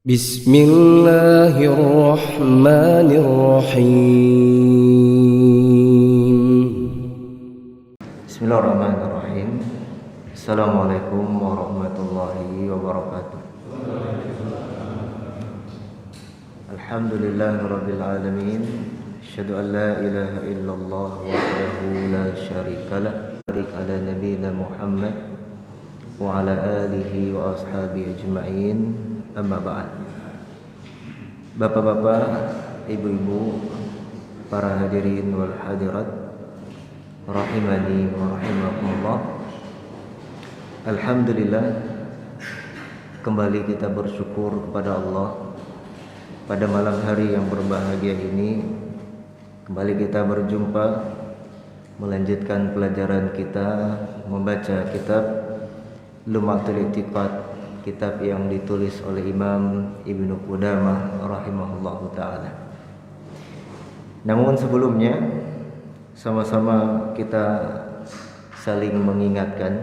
Bismillahirrahmanirrahim. Bismillahirrahmanirrahim. Assalamualaikum warahmatullahi wabarakatuh. Alhamdulillahirabbil alamin. Asyhadu an la ilaha illallah wahdahu la syarikalah. Barik ala nabiyyina Muhammad wa ala alihi wa ashabihi ajma'in. Amma ba'd. Bapak-bapak, ibu-ibu, para hadirin wal hadirat rahimani wa rahimakumullah. Alhamdulillah, kembali kita bersyukur kepada Allah pada malam hari yang berbahagia ini. Kembali kita berjumpa, melanjutkan pelajaran kita membaca kitab Lum'atul I'tiqad, kitab yang ditulis oleh Imam Ibnu Qudamah rahimahullahu ta'ala. Namun sebelumnya, sama-sama kita saling mengingatkan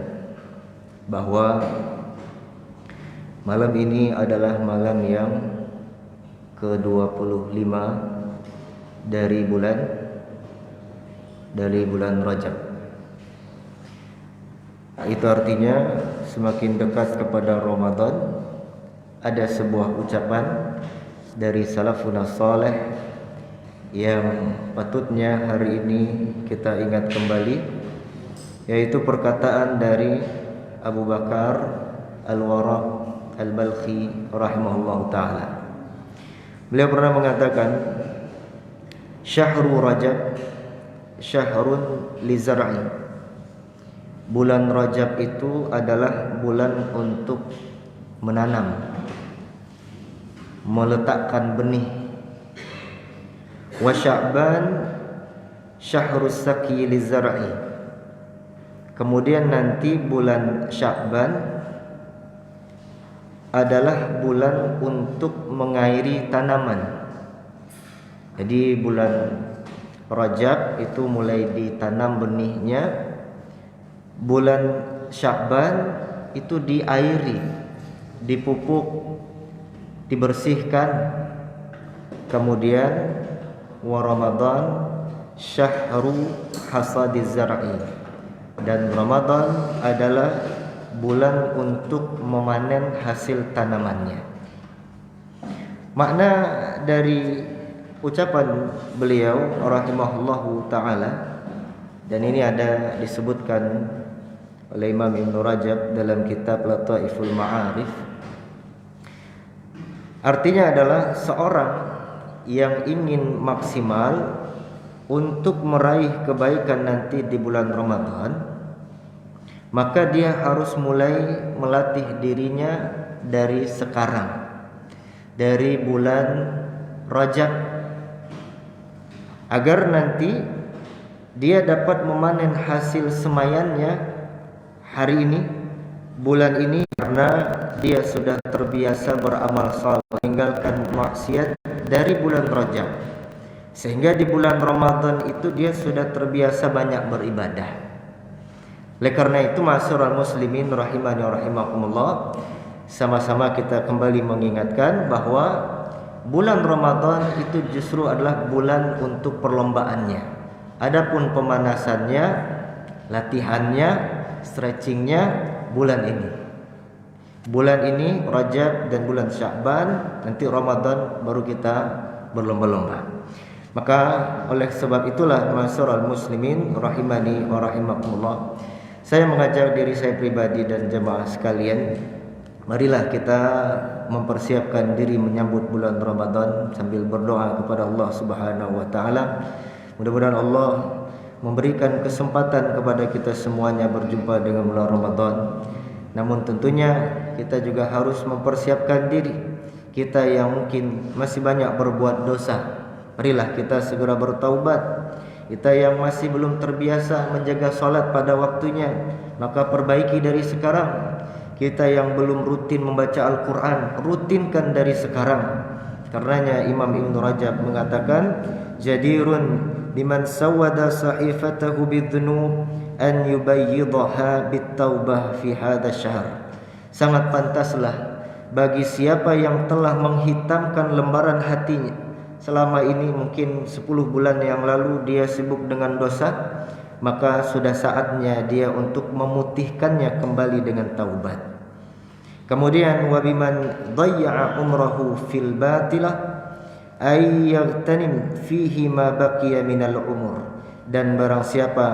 bahwa malam ini adalah malam yang ke-25 dari bulan Rajab. Itu artinya semakin dekat kepada Ramadan. Ada sebuah ucapan dari salafun salih yang patutnya hari ini kita ingat kembali, yaitu perkataan dari Abu Bakar Al-Warraq Al-Balkhi rahimahullahu ta'ala. Beliau pernah mengatakan, Syahrul Rajab syahrun li zar'i. Bulan Rajab itu adalah bulan untuk menanam, meletakkan benih. Wa Sya'ban syahrus saqi li zar'i. Kemudian nanti bulan Sya'ban adalah bulan untuk mengairi tanaman. Jadi bulan Rajab itu mulai ditanam benihnya. Bulan Sya'ban itu diairi, dipupuk, dibersihkan. Kemudian wa Ramadan syahru hasadiz zar'i. Dan Ramadan adalah bulan untuk memanen hasil tanamannya. Makna dari ucapan beliau rahimahullahu ta'ala, dan ini ada disebutkan oleh Imam Ibn Rajab dalam kitab Lataiful Ma'arif. Artinya adalah seorang yang ingin maksimal untuk meraih kebaikan nanti di bulan Ramadan, maka dia harus mulai melatih dirinya dari sekarang, dari bulan Rajab, agar nanti dia dapat memanen hasil semayannya hari ini, bulan ini, karena dia sudah terbiasa beramal saleh, meninggalkan maksiat dari bulan Rajab, sehingga di bulan Ramadan itu dia sudah terbiasa banyak beribadah. Oleh karena itu, ma'asyiral muslimin rahimani wa rahimakumullah, sama-sama kita kembali mengingatkan bahwa bulan Ramadan itu justru adalah bulan untuk perlombaannya. Adapun pemanasannya, latihannya, stretchingnya bulan ini. Bulan ini Rajab dan bulan Sya'ban, nanti Ramadan baru kita berlomba-lomba. Maka oleh sebab itulah, ma'asyiral muslimin rahimani wa rahimakumullah, saya mengajak diri saya pribadi dan jemaah sekalian, marilah kita mempersiapkan diri menyambut bulan Ramadan sambil berdoa kepada Allah Subhanahu wa taala. Mudah-mudahan Allah memberikan kesempatan kepada kita semuanya berjumpa dengan bulan Ramadan. Namun tentunya kita juga harus mempersiapkan diri. Kita yang mungkin masih banyak berbuat dosa, marilah kita segera bertaubat. Kita yang masih belum terbiasa menjaga salat pada waktunya, maka perbaiki dari sekarang. Kita yang belum rutin membaca Al-Quran, rutinkan dari sekarang. Karenanya Imam Ibn Rajab mengatakan, jadirun biman sawada sahifatahu bidhunub an yubayyidaha bitaubah fi hadha syahr. Sangat pantaslah bagi siapa yang telah menghitamkan lembaran hatinya. Selama ini mungkin 10 bulan yang lalu dia sibuk dengan dosa, maka sudah saatnya dia untuk memutihkannya kembali dengan taubat. Kemudian wabiman dhayya'a umrahu fil batilah ay yaghtanim fihi ma baqiya minal umur. Dan barang siapa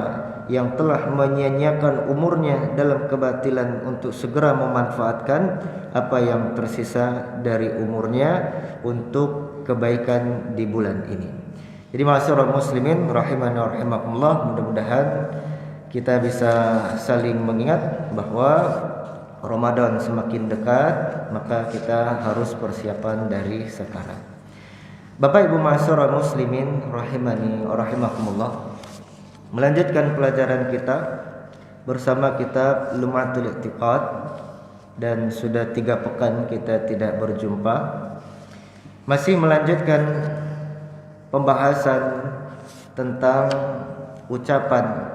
yang telah menyia-nyiakan umurnya dalam kebatilan untuk segera memanfaatkan apa yang tersisa dari umurnya untuk kebaikan di bulan ini. Jadi ma'asyiral muslimin rahimani wa rahimakumullah, mudah-mudahan kita bisa saling mengingat bahwa Ramadan semakin dekat, maka kita harus persiapan dari sekarang. Bapak Ibu ma'asyiral muslimin rahimani wa rahimakumullah, melanjutkan pelajaran kita bersama kitab Lum'atul I'tiqad, dan sudah 3 pekan kita tidak berjumpa. Masih melanjutkan pembahasan tentang ucapan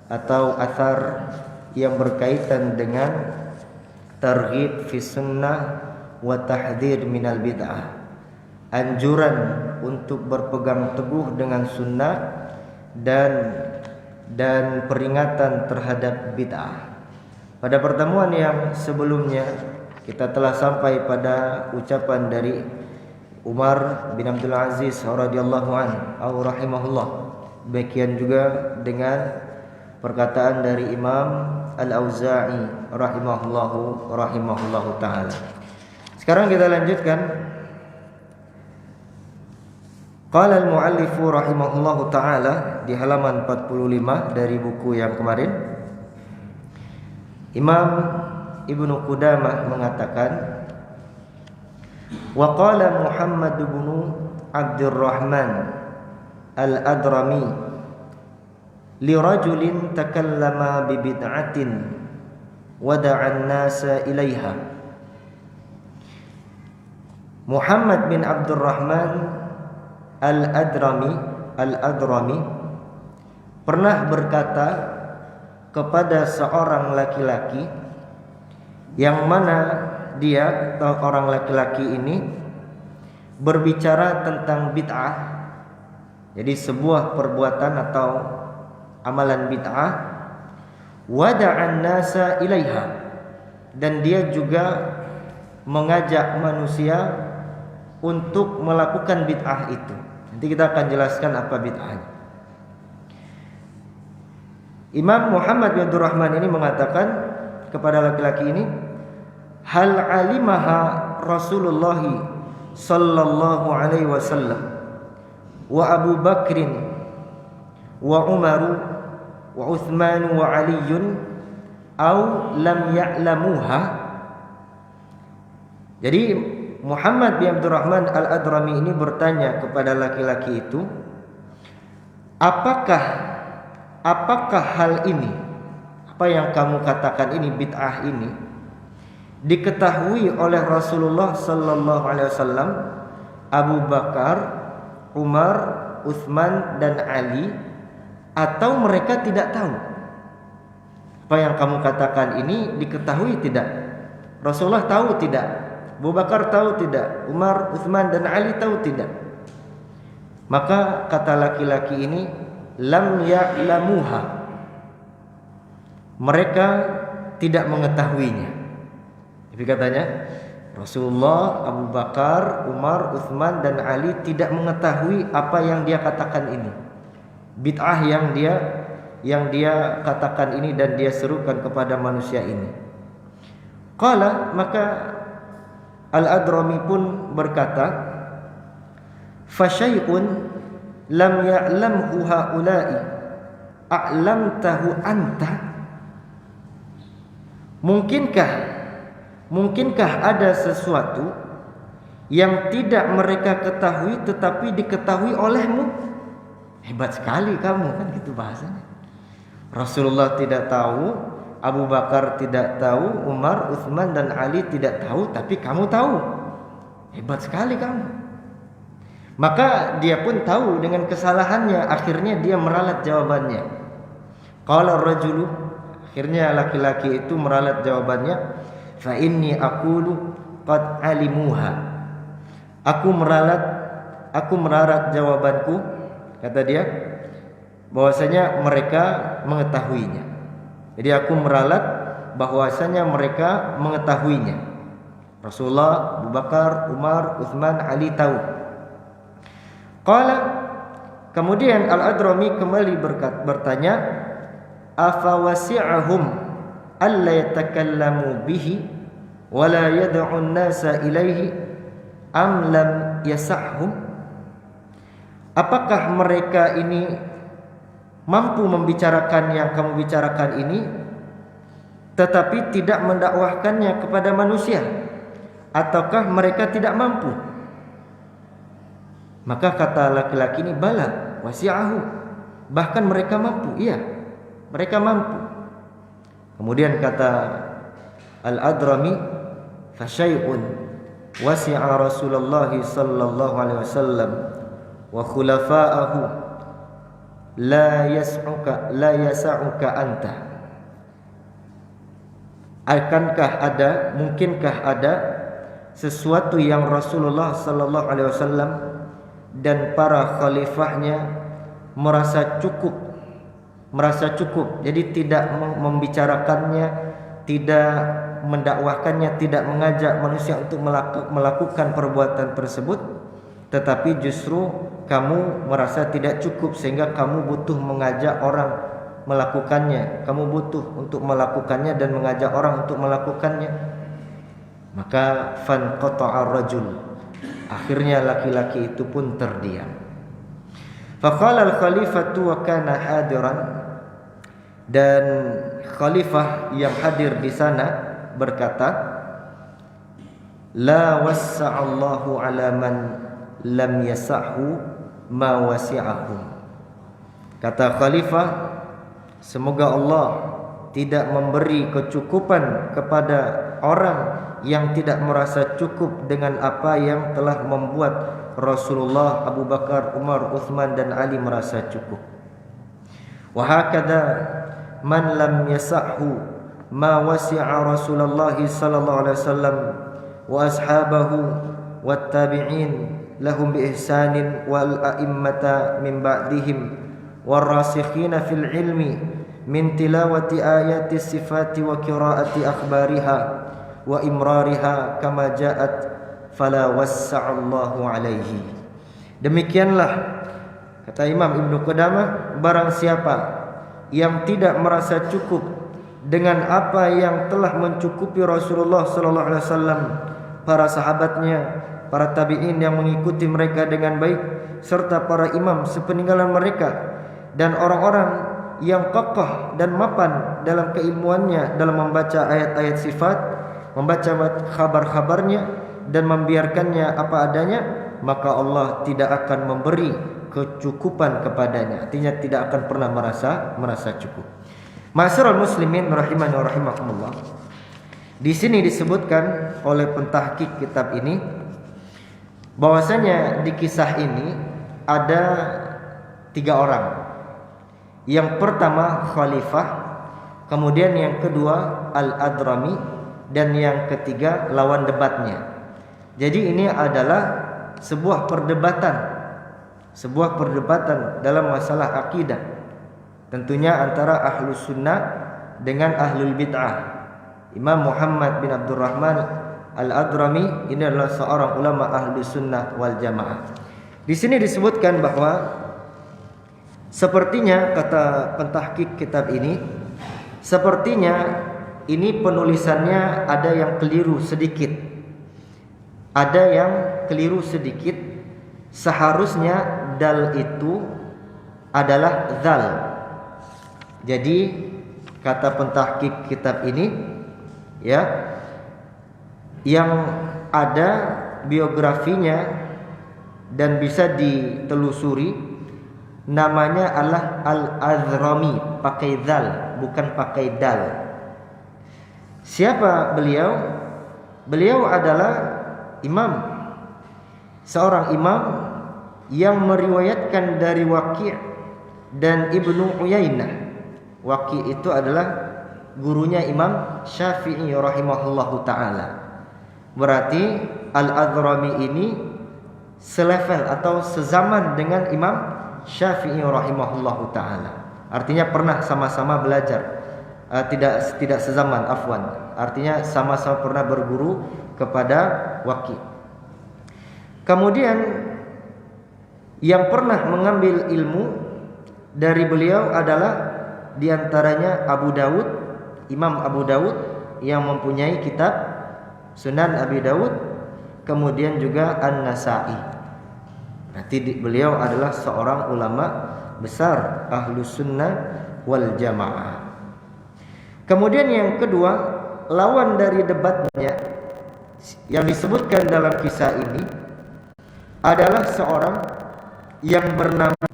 atau athar yang berkaitan dengan targhib fi sunnah wa tahdhir minal bid'ah. Anjuran untuk berpegang teguh dengan sunnah dan peringatan terhadap bid'ah. Pada pertemuan yang sebelumnya kita telah sampai pada ucapan dari Umar bin Abdul Aziz radhiyallahu anhu rahimahullah, demikian juga dengan perkataan dari Imam Al-Auza'i rahimahullahu taala. Sekarang kita lanjutkan. Qala al-muallifu rahimahullahu ta'ala di halaman 45 dari buku yang kemarin, Imam Ibnu Qudamah mengatakan, wa qala Muhammad bin Abdurrahman al-Adrami li rajulin takallama bi bid'atin wa da'a an-nasa ilaiha. Muhammad bin Abdurrahman Al-Adrami pernah berkata kepada seorang laki-laki, yang mana dia atau orang laki-laki ini berbicara tentang bid'ah. Jadi sebuah perbuatan atau amalan bid'ah, wada'an nasa ilaiha, dan dia juga mengajak manusia untuk melakukan bid'ah itu. Nanti kita akan jelaskan apa bid'ahnya. Imam Muhammad bin Abdurrahman ini mengatakan kepada laki-laki ini, hal alimaha Rasulullah sallallahu alaihi wasallam wa Abu Bakrin wa Umaru wa Uthman wa Aliyun au lam ya'lamuha. Jadi Muhammad bin Abdurrahman Al-Adrami ini bertanya kepada laki-laki itu, apakah hal ini, apa yang kamu katakan ini, bid'ah ini, diketahui oleh Rasulullah sallallahu alaihi wasallam, Abu Bakar, Umar, Utsman dan Ali, atau mereka tidak tahu? Apa yang kamu katakan ini diketahui tidak? Rasulullah tahu tidak? Abu Bakar tahu tidak? Umar, Utsman dan Ali tahu tidak? Maka kata laki-laki ini, lam ya'lamuha, mereka tidak mengetahuinya. Jadi katanya Rasulullah, Abu Bakar, Umar, Utsman dan Ali tidak mengetahui apa yang dia katakan ini, bid'ah yang dia katakan ini dan dia serukan kepada manusia ini. Qala, maka Al-Adrami pun berkata, fasyai'un lam ya'lamhu haula'i a'lamtahu anta. Mungkinkah ada sesuatu yang tidak mereka ketahui tetapi diketahui olehmu? Hebat sekali kamu, kan gitu bahasanya. Rasulullah tidak tahu, Abu Bakar tidak tahu, Umar, Utsman dan Ali tidak tahu, tapi kamu tahu. Hebat sekali kamu. Maka dia pun tahu dengan kesalahannya, akhirnya dia meralat jawabannya. Qala ar-rajulu, akhirnya laki-laki itu meralat jawabannya, fa inni aqulu qad alimuha. Aku merarat jawabanku, kata dia, bahwasanya mereka mengetahuinya. Jadi aku meralat bahwasanya mereka mengetahuinya. Rasulullah, Abu Bakar, Umar, Uthman, Ali tahu. Qala, kemudian Al-Adrami kembali bertanya, afa wasi'ahum alla yatakallamu bihi wa la yad'u an-nasa ilaihi am lam yasahhum? Apakah mereka ini mampu membicarakan yang kamu bicarakan ini tetapi tidak mendakwahkannya kepada manusia, ataukah mereka tidak mampu? Maka kata laki-laki ini, bala wasi'ahu, bahkan mereka mampu. Iya, mereka mampu. Kemudian kata Al-Adrami, fasyai'un wasi'a Rasulullah sallallahu alaihi wasallam wa khulafa'ahu la yas'uka anta. Mungkinkah ada sesuatu yang Rasulullah sallallahu alaihi wasallam dan para khalifahnya merasa cukup, jadi tidak membicarakannya, tidak mendakwahkannya, tidak mengajak manusia untuk melakukan perbuatan tersebut, tetapi justru kamu merasa tidak cukup sehingga kamu butuh mengajak orang melakukannya, kamu butuh untuk melakukannya dan mengajak orang untuk melakukannya. Maka fanqata'a ar-rajul, akhirnya laki-laki itu pun terdiam. Faqala al-khalifatu wa kana hadiran, dan khalifah yang hadir di sana berkata, la wassa'allahu ala man lam yasa'hu ma wasi'ahum. Kata khalifah, semoga Allah tidak memberi kecukupan kepada orang yang tidak merasa cukup dengan apa yang telah membuat Rasulullah, Abu Bakar, Umar, Uthman dan Ali merasa cukup. Wa hakadha man lam yasa'hu ma wasi'a Rasulullah sallallahu alaihi wasallam wa ashabahu wat tabi'in lahum bi ihsanin wal a'immata min ba'dihim warasikhina fil ilmi min tilawati ayati sifati wa qiraati akhbariha wa imrariha kama ja'at fala wassa'allahu alaihi. Demikianlah kata Imam Ibnu Qudamah, barang siapa yang tidak merasa cukup dengan apa yang telah mencukupi Rasulullah sallallahu alaihi wasallam, para sahabatnya, para tabi'in yang mengikuti mereka dengan baik, serta para imam sepeninggalan mereka, dan orang-orang yang kokoh dan mapan dalam keilmuannya dalam membaca ayat-ayat sifat, membaca khabar-khabarnya dan membiarkannya apa adanya, maka Allah tidak akan memberi kecukupan kepadanya. Artinya tidak akan pernah merasa cukup. Ma'asyiral muslimin rahimani wa rahimakumullah. Di sini disebutkan oleh pentahqiq kitab ini bahwasanya di kisah ini ada 3 orang. Yang pertama khalifah, kemudian yang kedua Al-Adrami, dan yang ketiga lawan debatnya. Jadi ini adalah sebuah perdebatan dalam masalah akidah, tentunya antara ahlus sunnah dengan ahlul bid'ah. Imam Muhammad bin Abdurrahman Al-Adrami ini adalah seorang ulama ahlus sunnah wal jamaah. Di sini disebutkan bahwa sepertinya, kata pentahqiq kitab ini, sepertinya ini penulisannya ada yang keliru sedikit. Seharusnya dal itu adalah zal. Jadi kata pentahqiq kitab ini, ya, yang ada biografinya dan bisa ditelusuri, namanya adalah Al-Adrami, pakai zal, bukan pakai dal. Siapa beliau? Beliau adalah imam, seorang imam yang meriwayatkan dari Waqi' dan Ibnu Uyainah. Waqi' itu adalah gurunya Imam Syafi'i rahimahullahu ta'ala. Berarti Al-Adhrami ini selevel atau sezaman dengan Imam Syafi'i rahimahullahu taala. Artinya pernah sama-sama belajar. Tidak sezaman, afwan. Artinya sama-sama pernah berguru kepada Waki'. Kemudian yang pernah mengambil ilmu dari beliau adalah diantaranya Abu Dawud, Imam Abu Dawud yang mempunyai kitab Sunan Abi Dawud, kemudian juga An-Nasa'i. Berarti beliau adalah seorang ulama besar Ahlus Sunnah wal Jamaah. Kemudian yang kedua, lawan dari debatnya yang disebutkan dalam kisah ini adalah seorang yang bernama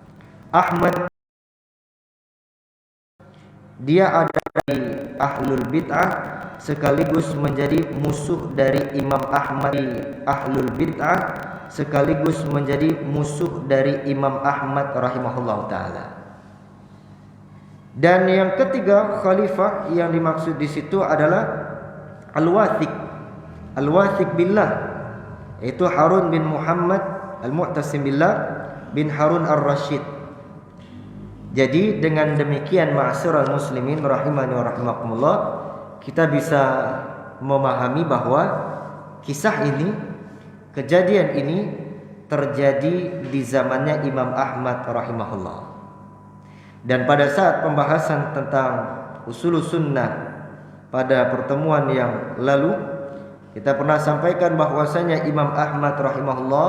Ahmad. Dia ada dari Ahlul Bid'ah sekaligus menjadi musuh dari Imam Ahmad. Ahlul Bid'ah sekaligus menjadi musuh dari Imam Ahmad rahimahullah ta'ala. Dan yang ketiga khalifah yang dimaksud di situ adalah Al-Wathiq. Al-Wathiq billah, yaitu Harun bin Muhammad Al-Mu'tasim billah bin Harun Ar-Rasyid. Jadi dengan demikian ma'asyiral muslimin rahimani wa rahimakumullah, kita bisa memahami bahwa kisah ini, kejadian ini terjadi di zamannya Imam Ahmad rahimahullah. Dan pada saat pembahasan tentang usulus sunnah pada pertemuan yang lalu, kita pernah sampaikan bahwasanya Imam Ahmad rahimahullah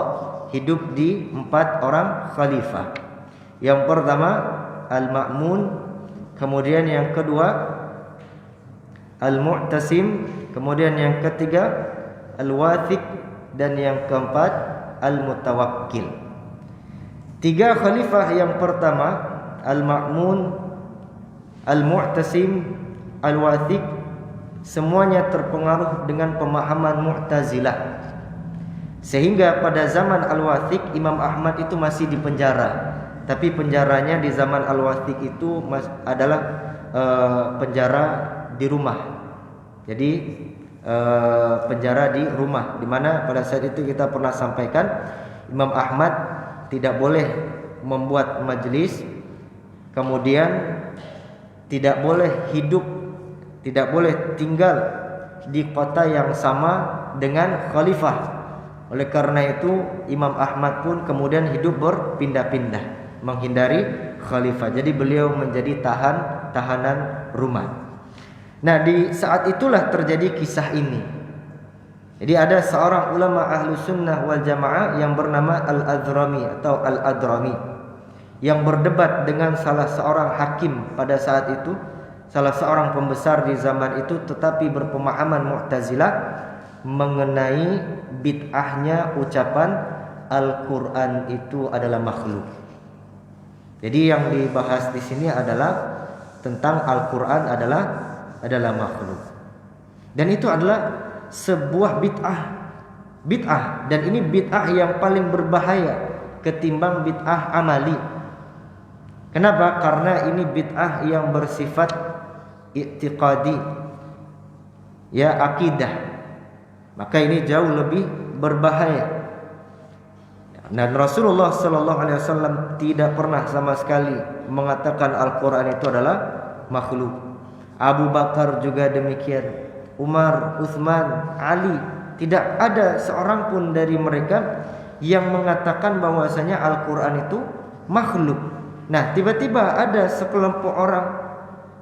hidup di 4 orang khalifah. Yang pertama Al-Ma'mun, kemudian yang kedua Al-Mu'tasim, kemudian yang ketiga Al-Wathiq, dan yang keempat Al-Mutawakkil. 3 khalifah yang pertama Al-Ma'mun, Al-Mu'tasim, Al-Wathiq, semuanya terpengaruh dengan pemahaman Mu'tazilah. Sehingga pada zaman Al-Wathiq Imam Ahmad itu masih di penjara. Tapi penjaranya di zaman Al-Wathiq itu adalah penjara di rumah. Jadi penjara di rumah, di mana pada saat itu kita pernah sampaikan Imam Ahmad tidak boleh membuat majelis, kemudian tidak boleh hidup, tidak boleh tinggal di kota yang sama dengan khalifah. Oleh karena itu Imam Ahmad pun kemudian hidup berpindah-pindah menghindari khalifah. Jadi beliau menjadi tahanan rumah. Nah, di saat itulah terjadi kisah ini. Jadi ada seorang ulama ahlu sunnah wal jamaah yang bernama Al-Adhrami atau Al-Adrami, yang berdebat dengan salah seorang hakim pada saat itu, salah seorang pembesar di zaman itu, tetapi berpemahaman Mu'tazilah mengenai bid'ahnya ucapan Al-Quran itu adalah makhluk. Jadi yang dibahas di sini adalah tentang Al-Quran adalah makhluk. Dan itu adalah sebuah bid'ah, dan ini bid'ah yang paling berbahaya ketimbang bid'ah amali. Kenapa? Karena ini bid'ah yang bersifat i'tiqadi, ya, akidah. Maka ini jauh lebih berbahaya. Dan Rasulullah sallallahu alaihi wasallam tidak pernah sama sekali mengatakan Al-Qur'an itu adalah makhluk. Abu Bakar juga demikian, Umar, Utsman, Ali, tidak ada seorang pun dari mereka yang mengatakan bahwasanya Al-Qur'an itu makhluk. Nah, tiba-tiba ada sekelompok orang,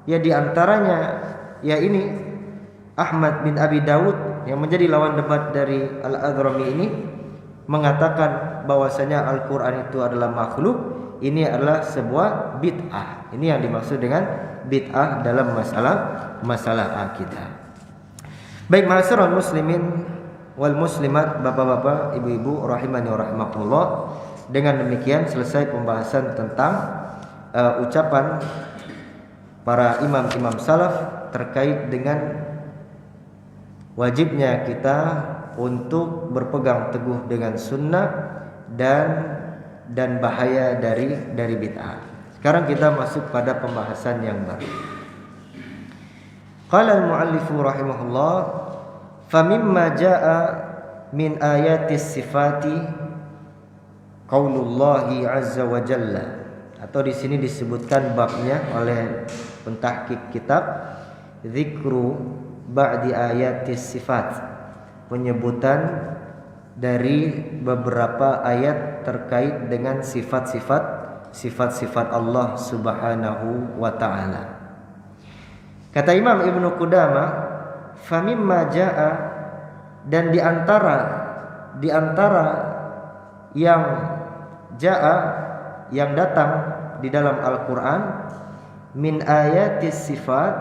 ya di antaranya ya ini Ahmad bin Abi Dawud yang menjadi lawan debat dari Al-Adhrami ini, mengatakan bahwasanya Al-Qur'an itu adalah makhluk. Ini adalah sebuah bid'ah. Ini yang dimaksud dengan bid'ah dalam masalah akidah. Baik, ma'asyiral muslimin wal muslimat, bapak-bapak, ibu-ibu rahimani wa rahimakumullah. Dengan demikian selesai pembahasan tentang ucapan para imam-imam salaf terkait dengan wajibnya kita untuk berpegang teguh dengan sunnah dan bahaya dari bid'ah. Sekarang kita masuk pada pembahasan yang baru. Qala al-mu'allifu rahimahullah, famimma jaa min ayatis sifati qaulullahi azza wa jalla, atau di sini disebutkan babnya oleh pentahqiq kitab, zikru ba'di ayatis sifat, penyebutan dari beberapa ayat terkait dengan sifat-sifat Allah Subhanahu wa taala. Kata Imam Ibnu Qudamah, famimma jaa, dan di antara yang jaa, yang datang di dalam Al-Qur'an, min ayatis sifat,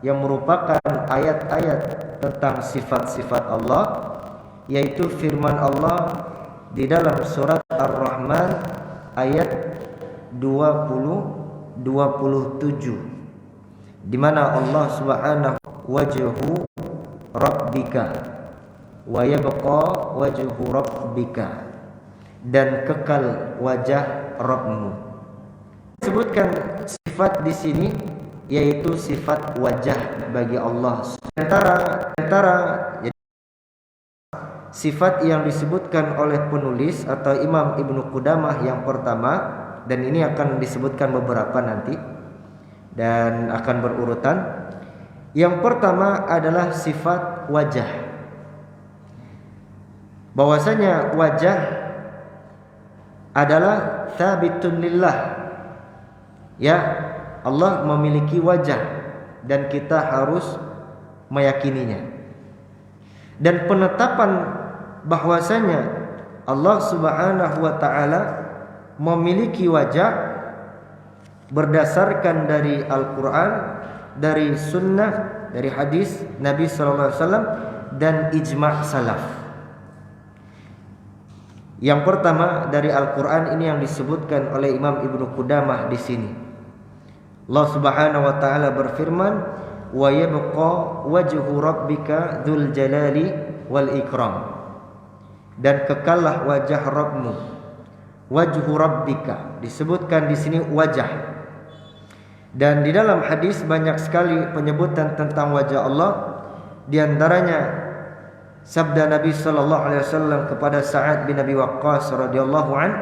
yang merupakan ayat-ayat tentang sifat-sifat Allah, yaitu firman Allah di dalam surat Ar-Rahman ayat 27, di mana Allah Subhanahu wajhu rabbika wa yabqa wajhu rabbika, dan kekal wajah Rabbmu. Disebutkan sifat di sini yaitu sifat wajah bagi Allah. Antara sifat yang disebutkan oleh penulis atau Imam Ibnu Qudamah yang pertama, dan ini akan disebutkan beberapa nanti dan akan berurutan. Yang pertama adalah sifat wajah, bahwasanya wajah adalah tsabitun lillah, ya, Allah memiliki wajah dan kita harus meyakininya. Dan penetapan bahwasanya Allah Subhanahu wa taala memiliki wajah berdasarkan dari Al-Qur'an, dari sunnah, dari hadis Nabi sallallahu alaihi wasallam, dan ijma' salaf. Yang pertama dari Al-Qur'an ini yang disebutkan oleh Imam Ibnu Qudamah di sini. Allah Subhanahu wa taala berfirman, wa yabqa wajhu rabbika dzul jalali wal ikram, dan kekallah wajah Rabbmu. Wajhu rabbika disebutkan di sini wajah. Dan di dalam hadis banyak sekali penyebutan tentang wajah Allah. Di antaranya sabda Nabi sallallahu alaihi wasallam kepada Sa'ad bin Abi Waqqas radhiyallahu an,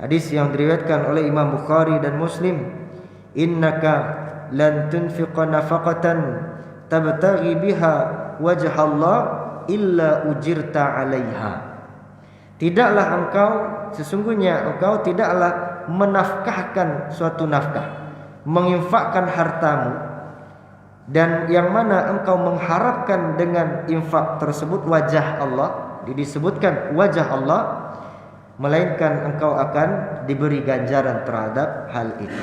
hadis yang diriwayatkan oleh Imam Bukhari dan Muslim, innaka lan tunfiqa nafaqatan tabtaghi biha wajh Allah illa ujirta 'alaiha. Tidaklah sesungguhnya engkau tidaklah menafkahkan suatu nafkah, menginfakkan hartamu, dan yang mana engkau mengharapkan dengan infak tersebut wajah Allah, disebutkan wajah Allah, melainkan engkau akan diberi ganjaran terhadap hal itu.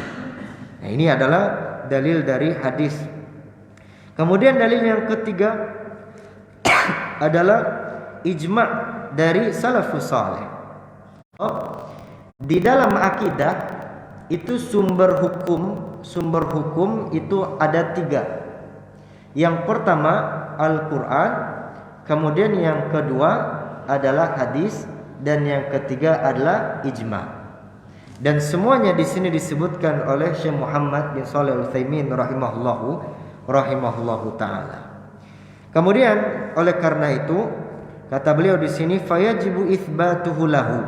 Nah, ini adalah dalil dari hadis. Kemudian dalil yang ketiga adalah ijma' dari salafus saleh. Di dalam akidah itu sumber hukum itu ada 3. Yang pertama Al-Qur'an, kemudian yang kedua adalah hadis, dan yang ketiga adalah ijma'. Dan semuanya di sini disebutkan oleh Syekh Muhammad bin Shalih Al-Utsaimin rahimahullahu taala. Kemudian oleh karena itu kata beliau di sini, fayajibu itsbatuhu lahu,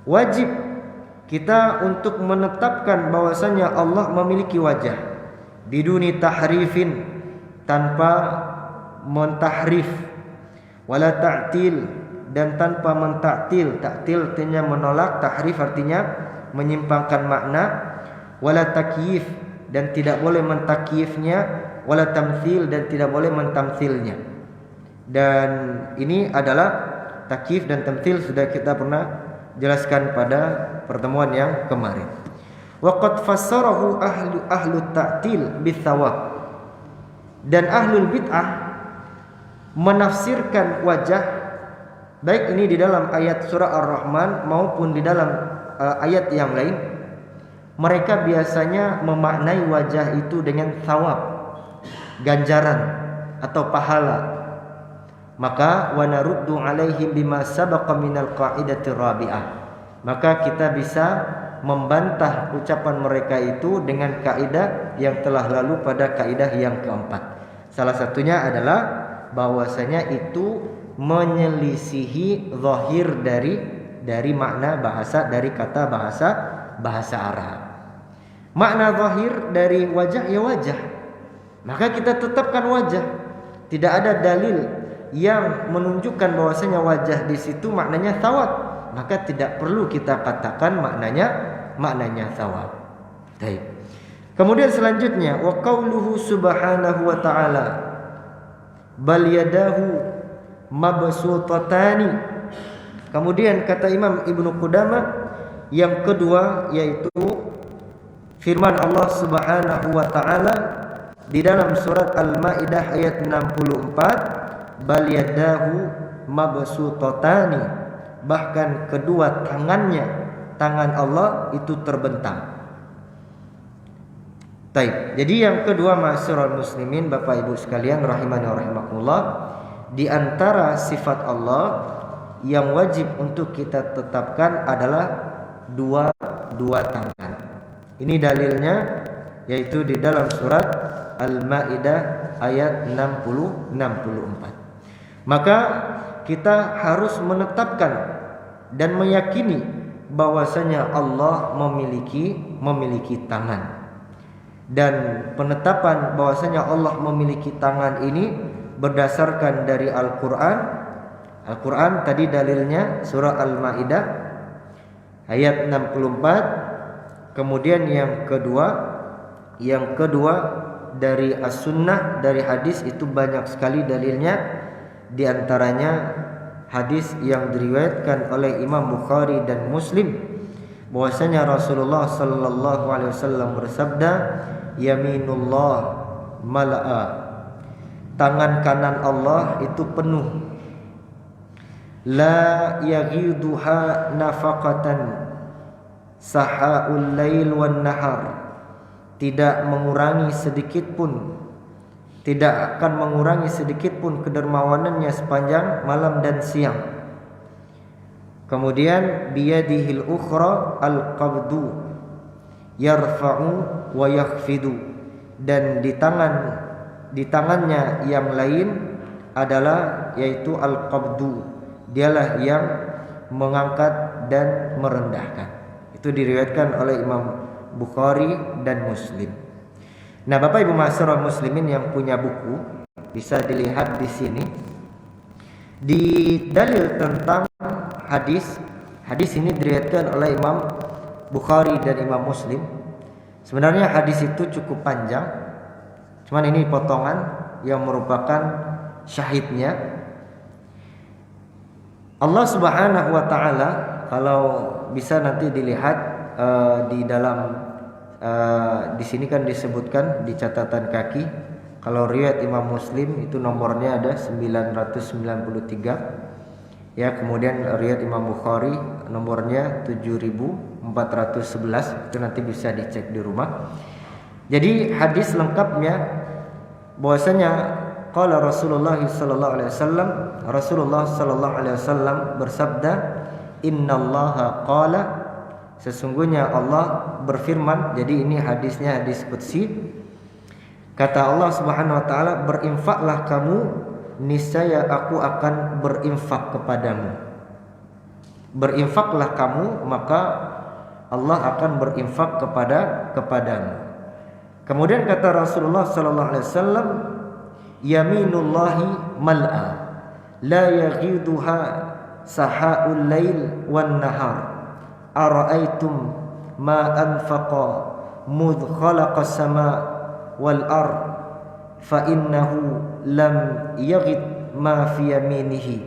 wajib kita untuk menetapkan bahwasanya Allah memiliki wajah, biduni tahrifin, tanpa mentahrif, wala ta'til, dan tanpa mentaktil. Taktil artinya menolak, tahrif artinya menyimpangkan makna, wala takyif, dan tidak boleh mentakyifnya, wala tamtsil, dan tidak boleh mentamtsilnya. Dan ini adalah takyif dan tamtsil sudah kita pernah jelaskan pada pertemuan yang kemarin. Wa qad fassarahu ahlu ta'til bitsawab, dan ahlul bid'ah menafsirkan wajah, baik ini di dalam ayat surah Ar-Rahman maupun di dalam ayat yang lain. Mereka biasanya memaknai wajah itu dengan thawab, ganjaran atau pahala. Maka wa naruddu alaihim bima sabaqa minal qa'idati rabi'ah, maka kita bisa membantah ucapan mereka itu dengan kaidah yang telah lalu pada kaidah yang keempat. Salah satunya adalah bahwasanya itu menyelisihi zahir dari makna bahasa, dari kata bahasa Arab. Makna zahir dari wajah ya wajah, maka kita tetapkan wajah. Tidak ada dalil yang menunjukkan bahwasanya wajah di situ maknanya thawab, maka tidak perlu kita katakan maknanya thawab. Baik. Kemudian selanjutnya wa qauluhu subhanahu wa ta'ala bal yadahu mabsutatani. Kemudian kata Imam Ibnu Qudamah yang kedua yaitu firman Allah Subhanahu wa taala di dalam surat Al-Maidah ayat 64, bal yadahu mabsutatani, bahkan kedua tangan Allah itu terbentang. Baik, jadi yang kedua ma'asyiral muslimin, Bapak Ibu sekalian rahimani wa rahimakumullah, di antara sifat Allah yang wajib untuk kita tetapkan adalah dua tangan. Ini dalilnya yaitu di dalam surat Al-Maidah ayat 64. Maka kita harus menetapkan dan meyakini bahwasanya Allah memiliki tangan. Dan penetapan bahwasanya Allah memiliki tangan ini berdasarkan dari Al-Quran. Al-Quran tadi dalilnya surah Al-Maidah ayat 64. Kemudian yang kedua dari As-Sunnah, dari hadis itu banyak sekali dalilnya. Di antaranya hadis yang diriwayatkan oleh Imam Bukhari dan Muslim bahwasanya Rasulullah sallallahu alaihi wasallam bersabda, yaminullah mala'a, tangan kanan Allah itu penuh, la yaghiduha nafaqatan sahaul lail wan nahar, tidak mengurangi sedikit pun, tidak akan mengurangi sedikit pun kedermawanannya sepanjang malam dan siang. Kemudian biyadihil ukhra al-qabdu yarfa'u wa yakhfidu, dan di tangannya yang lain adalah yaitu al-qabdu, dialah yang mengangkat dan merendahkan. Itu diriwayatkan oleh Imam Bukhari dan Muslim. Nah, Bapak Ibu ma'asyiral muslimin yang punya buku, bisa dilihat di sini di dalil tentang hadis ini diriwayatkan oleh Imam Bukhari dan Imam Muslim. Sebenarnya hadis itu cukup panjang, cuman ini potongan yang merupakan syahidnya. Allah Subhanahu wa taala, kalau bisa nanti dilihat di dalam di sini kan disebutkan di catatan kaki, kalau riwayat Imam Muslim itu nomornya ada 993. Ya, kemudian riwayat Imam Bukhari nomornya 7411. Itu nanti bisa dicek di rumah. Jadi hadis lengkapnya bahwasanya qala Rasulullah sallallahu alaihi wasallam, Rasulullah sallallahu alaihi wasallam bersabda, innallaha qala, sesungguhnya Allah berfirman. Jadi ini hadisnya hadis qudsi. Kata Allah Subhanahu wa taala, berinfaklah kamu, niscaya aku akan berinfak kepadamu. Berinfaklah kamu, maka Allah akan berinfak kepadamu. Kemudian kata Rasulullah sallallahu alaihi wasallam, yaminullahi mal'a la yaghiduha sahaul lail wan nahar, ara'aitum ma anfaqa mudh khalaqas sama wal ard fa innahu lam yaghid ma fi yaminihi,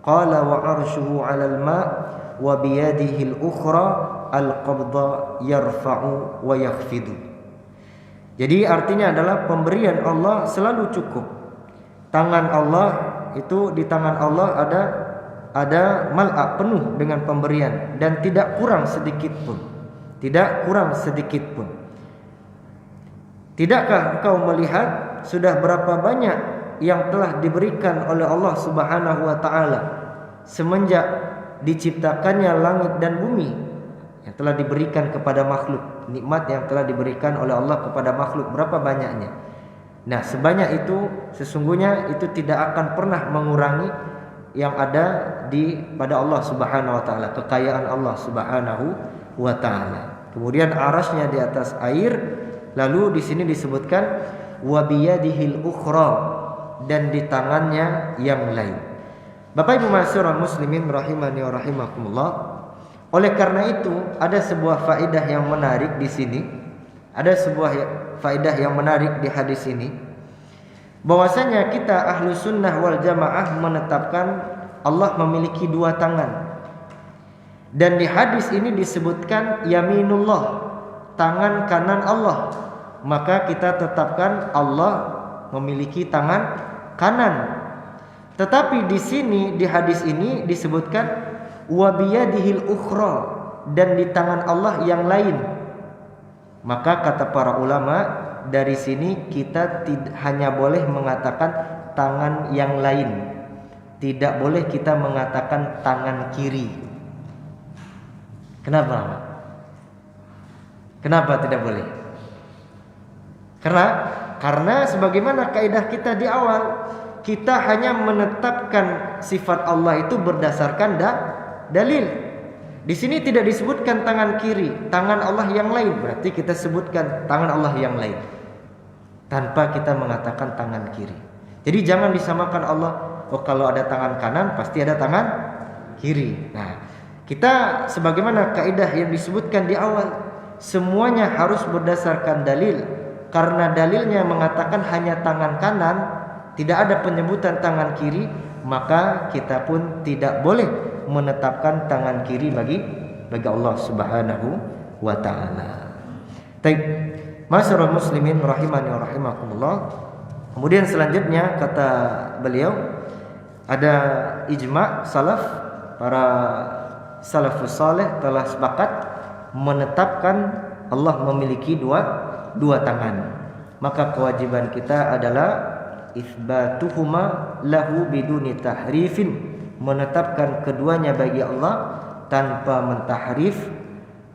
qala wa arshuhu 'alal ma' wa biyadihi al-ukhra al-qabda yarfa'u wa yakhfidu. Jadi artinya adalah pemberian Allah selalu cukup. Tangan Allah itu, di tangan Allah ada mal'a, penuh dengan pemberian dan tidak kurang sedikit pun. Tidak kurang sedikit pun. Tidakkah engkau melihat sudah berapa banyak yang telah diberikan oleh Allah Subhanahu wa taala semenjak diciptakannya langit dan bumi, yang telah diberikan kepada makhluk, nikmat yang telah diberikan oleh Allah kepada makhluk, berapa banyaknya? Nah, sebanyak itu sesungguhnya itu tidak akan pernah mengurangi yang ada pada Allah Subhanahu wa taala, kekayaan Allah Subhanahu wa taala. Kemudian arasnya di atas air, lalu di sini disebutkan wa biyadihil ukhra, dan di tangannya yang lain. Bapak Ibu ma'asyiral muslimin rahimani wa rahimakumullah. Oleh karena itu ada sebuah faedah yang menarik di sini. Ada sebuah faedah yang menarik di hadis ini, bahwasanya kita ahlu sunnah wal jamaah menetapkan Allah memiliki dua tangan. Dan di hadis ini disebutkan yaminullah, tangan kanan Allah. Maka kita tetapkan Allah memiliki tangan kanan. Tetapi di sini di hadis ini disebutkan wa biyadihil ukhra, dan di tangan Allah yang lain. Maka kata para ulama, dari sini kita hanya boleh mengatakan tangan yang lain. Tidak boleh kita mengatakan tangan kiri. Kenapa? Kenapa tidak boleh? Karena sebagaimana kaidah kita di awal, kita hanya menetapkan sifat Allah itu berdasarkan dalil. Di sini tidak disebutkan tangan kiri, tangan Allah yang lain. Berarti kita sebutkan tangan Allah yang lain tanpa kita mengatakan tangan kiri. Jadi jangan disamakan Allah, oh kalau ada tangan kanan pasti ada tangan kiri. Nah, kita sebagaimana kaidah yang disebutkan di awal, semuanya harus berdasarkan dalil. Karena dalilnya mengatakan hanya tangan kanan, tidak ada penyebutan tangan kiri, maka kita pun tidak boleh menetapkan tangan kiri bagi Allah Subhanahu wa taala. Baik, masyarul muslimin rahimani wa rahimakumullah. Kemudian selanjutnya kata beliau, ada ijma' salaf, para salafus saleh telah sepakat menetapkan Allah memiliki dua tangan. Maka kewajiban kita adalah itsbatuhuma lahu biduni tahrifin, menetapkan keduanya bagi Allah tanpa mentahrif,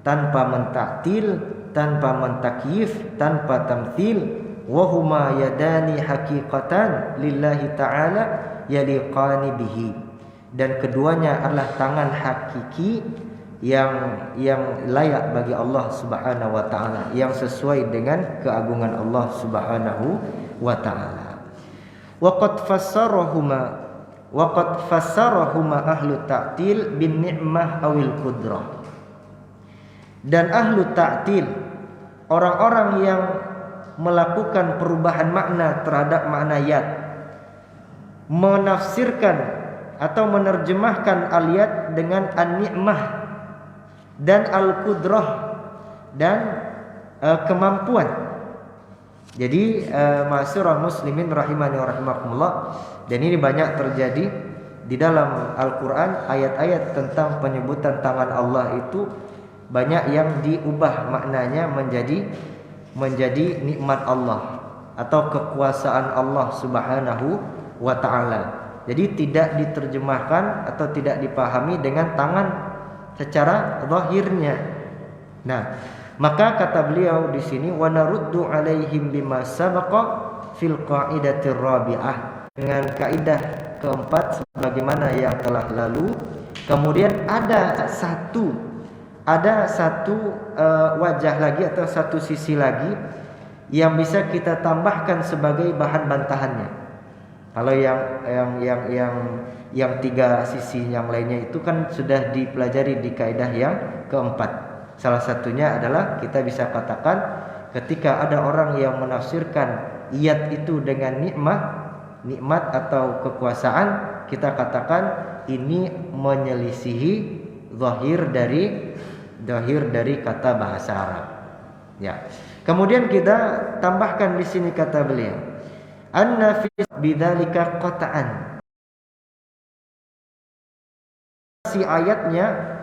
tanpa mentaktil, tanpa mentakyif, tanpa tamthil. Wa huma yadani haqiqatan lillahi ta'ala yaliqani bihi, dan keduanya adalah tangan hakiki yang layak bagi Allah Subhanahu wa taala, yang sesuai dengan keagungan Allah Subhanahu wa taala. Waqad fassarahuma ahlu ta'til bin ni'mah awil qudrah. Dan ahlu ta'til, orang-orang yang melakukan perubahan makna terhadap makna yad, menafsirkan atau menerjemahkan al-yad dengan an-ni'mah dan al-qudrah dan kemampuan. Jadi ma'asyiral muslimin rahimani wa rahimakumullah, dan ini banyak terjadi di dalam Al-Qur'an. Ayat-ayat tentang penyebutan tangan Allah itu banyak yang diubah maknanya menjadi nikmat Allah atau kekuasaan Allah Subhanahu wa taala. Jadi tidak diterjemahkan atau tidak dipahami dengan tangan secara zahirnya. Nah, maka kata beliau di sini, wa naruddu alaihim bima sabaqa fil qaidatir rabi'ah, dengan kaidah keempat sebagaimana yang telah lalu. Kemudian ada satu wajah lagi atau satu sisi lagi yang bisa kita tambahkan sebagai bahan bantahannya. Kalau yang tiga sisi yang lainnya itu kan sudah dipelajari di kaidah yang keempat. Salah satunya adalah kita bisa katakan ketika ada orang yang menafsirkan iyad itu dengan nikmat atau kekuasaan, kita katakan ini menyelisihi zahir dari kata bahasa Arab. Ya. Kemudian kita tambahkan di sini kata beliau, anna fi bidzalika qata'an. Si ayatnya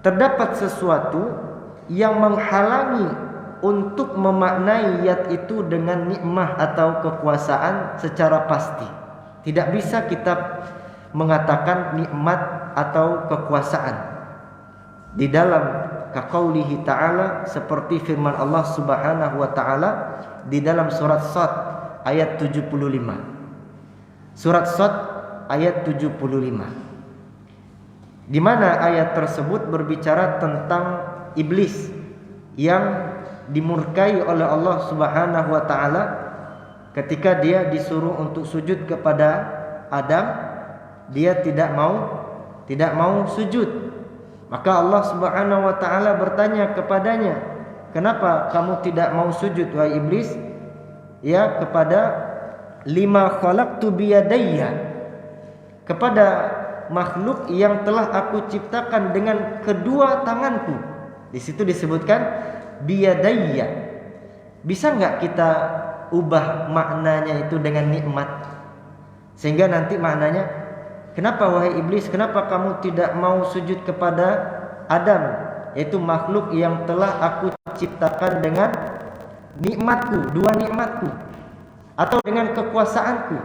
terdapat sesuatu yang menghalangi untuk memaknai yad itu dengan nikmah atau kekuasaan secara pasti. Tidak bisa kita mengatakan nikmat atau kekuasaan di dalam kaqaulihi ta'ala, seperti firman Allah Subhanahu wa taala di dalam surat Sad, ayat 75. Surat Shad ayat 75. Di mana ayat tersebut berbicara tentang iblis yang dimurkai oleh Allah Subhanahu wa taala ketika dia disuruh untuk sujud kepada Adam, dia tidak mau sujud. Maka Allah Subhanahu wa taala bertanya kepadanya, "Kenapa kamu tidak mau sujud wahai iblis?" Ya, kepada lima khalaqtu biyadayya, kepada makhluk yang telah aku ciptakan dengan kedua tanganku. Di situ disebutkan biyadayya. Bisa enggak kita ubah maknanya itu dengan nikmat? Sehingga nanti maknanya, kenapa wahai iblis, kenapa kamu tidak mau sujud kepada Adam, yaitu makhluk yang telah aku ciptakan dengan nikmatku, dua nikmatku, atau dengan kekuasaanku?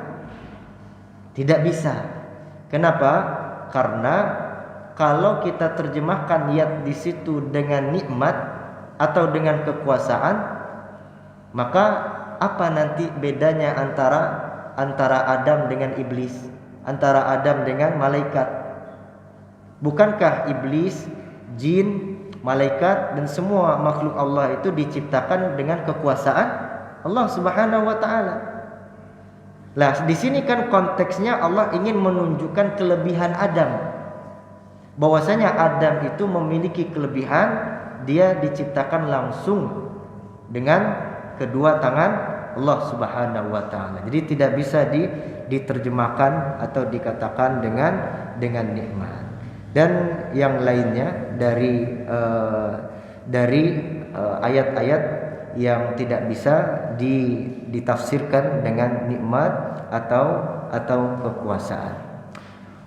Tidak bisa. Kenapa? Karena kalau kita terjemahkan niat di situ dengan nikmat atau dengan kekuasaan, maka apa nanti bedanya antara Adam dengan iblis, antara Adam dengan malaikat? Bukankah iblis, jin, malaikat dan semua makhluk Allah itu diciptakan dengan kekuasaan Allah Subhanahu wa taala? Lah, di sini kan konteksnya Allah ingin menunjukkan kelebihan Adam. Bahwasanya Adam itu memiliki kelebihan, dia diciptakan langsung dengan kedua tangan Allah Subhanahu wa taala. Jadi tidak bisa diterjemahkan atau dikatakan dengan nikmat. Dan yang lainnya dari ayat-ayat yang tidak bisa ditafsirkan dengan nikmat atau kekuasaan.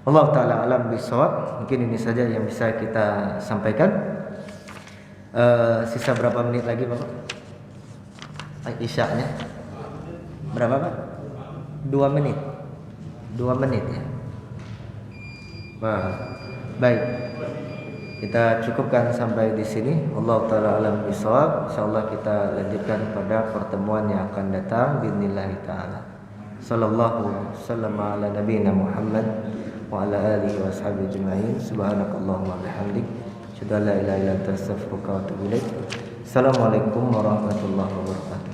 Allah taala alam bisawab. Mungkin ini saja yang bisa kita sampaikan. Sisa berapa menit lagi, Bapak? Isya'nya berapa, Pak? 2 menit. 2 menit ya. Baik. Kita cukupkan sampai di sini. Allah taala alam bisawab. Insyaallah kita lanjutkan pada pertemuan yang akan datang bismillah taala. Sallallahu sallama ala nabiyina Muhammad wa ala alihi washabihi ajma'in. Subhanakallahumma bihamdik, asyhadu an la ilaha illa anta astaghfiruka wa atubu ilaik. Assalamualaikum warahmatullahi wabarakatuh.